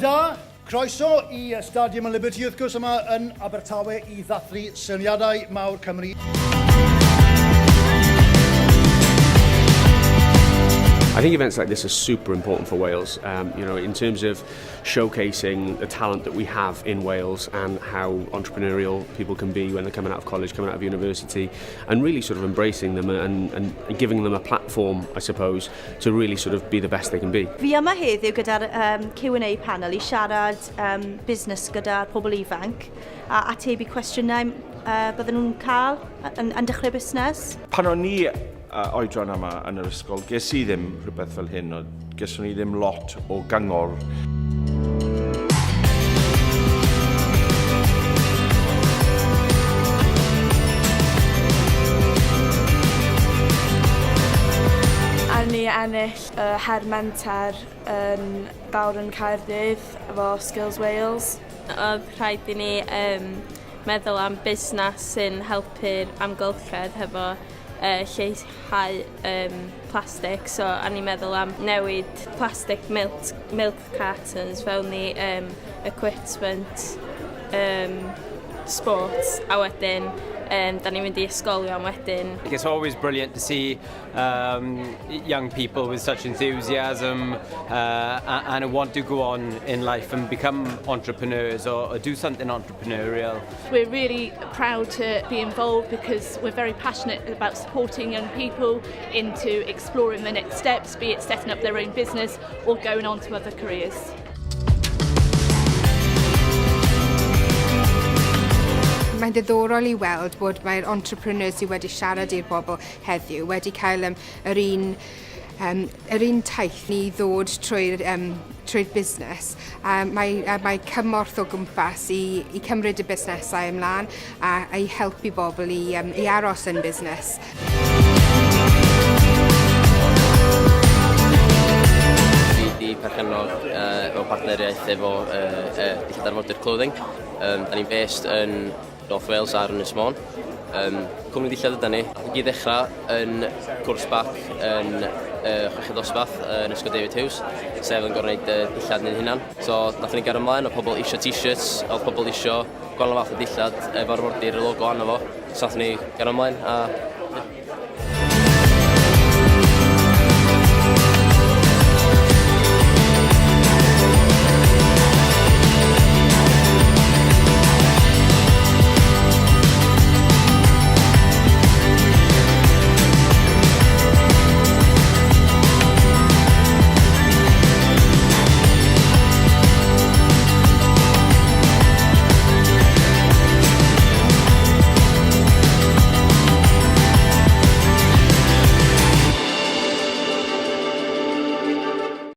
da, croeso I Stadiwm Abertawe wrth gwrs yma yn Abertawe I Dathlu Syniadau Mawr Cymru. I think events like this are super important for Wales, in terms of showcasing the talent that we have in Wales and how entrepreneurial people can be when they're coming out of college, coming out of university, and really sort of embracing them and giving them a platform, I suppose, to really sort of be the best they can be. Fi yma heddiw gyda'r Q&A panel I siarad busnes gyda'r pobl ifanc a atebu cwestiynau bydden nhw'n cael yn dechrau busnes. Pan o'n i oedran yma yn yr ysgol, ges I ddim rhywbeth fel hyn, geswn I ddim lot o gyngor. A ni ennill her menter yn Bawr yn Caerdydd efo Skills Wales. Oedd rhaid I ni meddwl am busnes sy'n helpu'r amgylchedd hefo lleihau plastig, so a ni'n meddwl am newid plastic milk cartons fewn I equipment sports, a wedyn da ni'n mynd I ysgolion wedyn. It's always brilliant to see young people with such enthusiasm and want to go on in life and become entrepreneurs or do something entrepreneurial. We're really proud to be involved because we're very passionate about supporting young people into exploring the next steps, be it setting up their own business or going on to other careers. Mae'n diddorol I weld bod mae'r entrepreneurs sydd wedi siarad i'r bobl heddiw wedi cael yr un taith I ddod trwy'r busnes. Mae cymorth o gwmpas I cymryd y busnesau ymlaen a I helpu bobl I aros yn busnes. Fi wedi perchennog efo partneriaeth efo dillad arfordir clothing. Da ni'n based yn North Wales ar Ynys Môn. Cwmni dillad ydyn ni. Nath I ddechrau yn cwrs bac yn chweched dosbarth yn ysgol David Hughes, sef yn gorau gwneud dillad ni'n hunan. So nath ni gael ymlaen o pobl isio t-shirts, o pobl isio gwahanol fath o dillad efo'r arfordir y logo arno fo. So nath ni gael ymlaen a